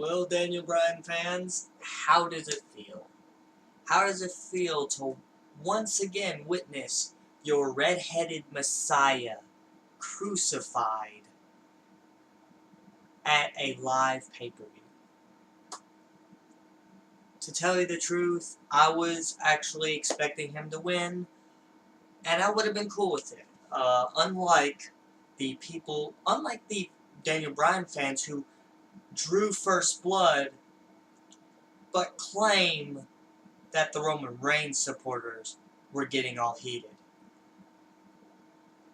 Well, Daniel Bryan fans, how does it feel? How does it feel to once again witness your red-headed Messiah crucified at a live pay-per-view? To tell you the truth, I was actually expecting him to win, and I would have been cool with it. Unlike the Daniel Bryan fans who drew first blood, but claim that the Roman Reigns supporters were getting all heated.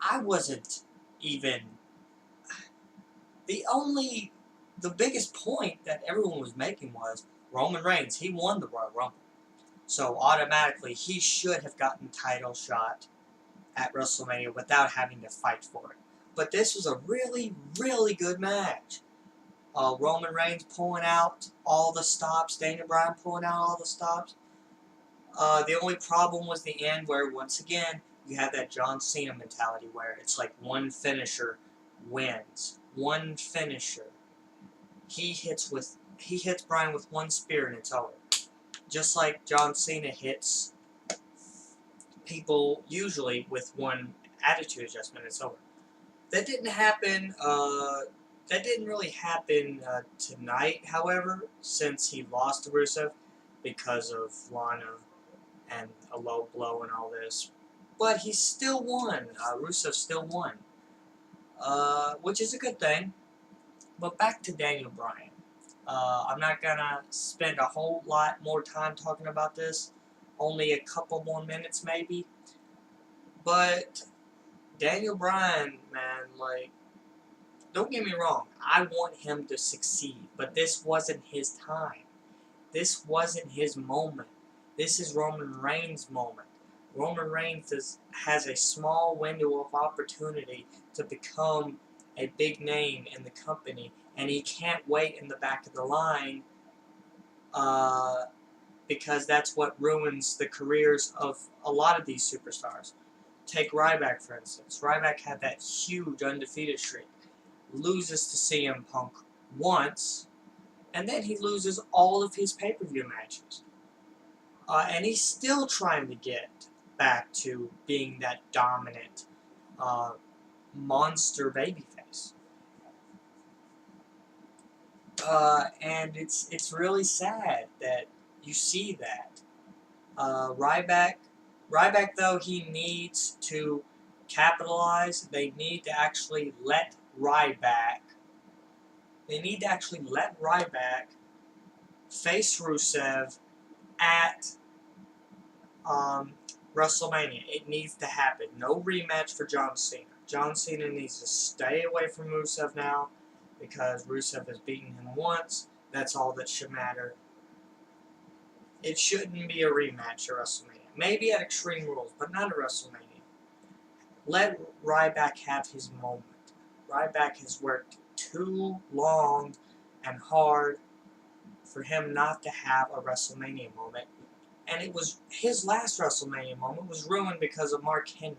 I wasn't even... The biggest point that everyone was making was Roman Reigns, he won the Royal Rumble. So automatically he should have gotten title shot at WrestleMania without having to fight for it. But this was a really, really good match. Roman Reigns pulling out all the stops, Daniel Bryan pulling out all the stops. The only problem was the end where, once again, you have that John Cena mentality where it's like one finisher wins. One finisher. He hits Bryan with one spear and it's over. Just like John Cena hits people usually with one attitude adjustment, it's over. That didn't happen, that didn't really happen tonight, however, since he lost to Rusev because of Lana and a low blow and all this. But he still won. Rusev still won. Which is a good thing. But back to Daniel Bryan. I'm not gonna spend a whole lot more time talking about this. Only a couple more minutes, maybe. But Daniel Bryan, man, like, don't get me wrong. I want him to succeed. But this wasn't his time. This wasn't his moment. This is Roman Reigns' moment. Roman Reigns has a small window of opportunity to become a big name in the company, and he can't wait in the back of the line because that's what ruins the careers of a lot of these superstars. Take Ryback, for instance. Ryback had that huge undefeated streak. Loses to CM Punk once, and then he loses all of his pay-per-view matches. And he's still trying to get back to being that dominant monster babyface. And it's really sad that you see that. Ryback, though, he needs to capitalize. They need to actually let Ryback face Rusev at WrestleMania. It needs to happen. No rematch for John Cena. John Cena needs to stay away from Rusev now because Rusev has beaten him once. That's all that should matter. It shouldn't be a rematch at WrestleMania. Maybe at Extreme Rules, but not at WrestleMania. Let Ryback have his moment. Ryback has worked too long and hard for him not to have a WrestleMania moment. And it was his last WrestleMania moment was ruined because of Mark Henry.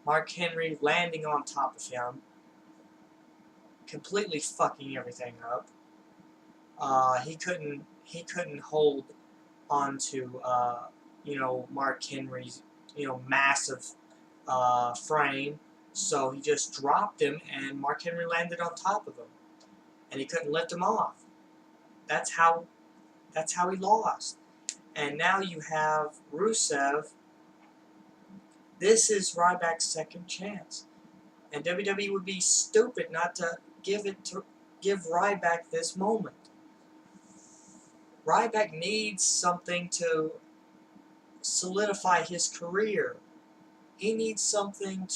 Mark Henry landing on top of him, completely fucking everything up. He couldn't hold on to Mark Henry's massive frame, so he just dropped him, and Mark Henry landed on top of him, and he couldn't lift him off. That's how he lost. And now you have Rusev. This is Ryback's second chance. And WWE would be stupid not to give Ryback this moment. Ryback needs something to solidify his career. He needs something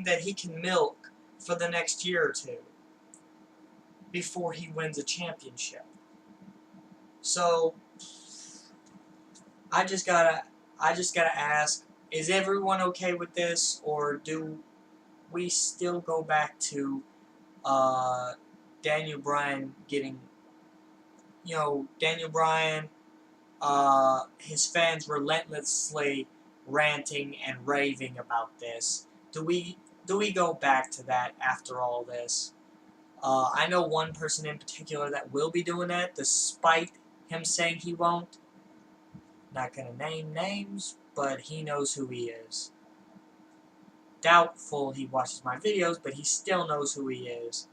that he can milk for the next year or two before he wins a championship. So I just gotta ask, is everyone okay with this, or do we still go back to Daniel Bryan getting, his fans relentlessly ranting and raving about this? Do we go back to that after all this? I know one person in particular that will be doing that, despite him saying he won't. Not gonna name names, but he knows who he is. Doubtful he watches my videos, but he still knows who he is.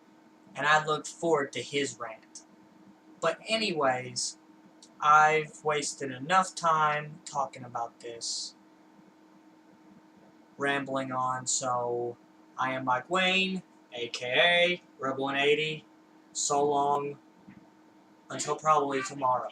And I look forward to his rant. But anyways, I've wasted enough time talking about this, rambling on, so I am Mike Wayne, aka Rebel 180. So long, until probably tomorrow.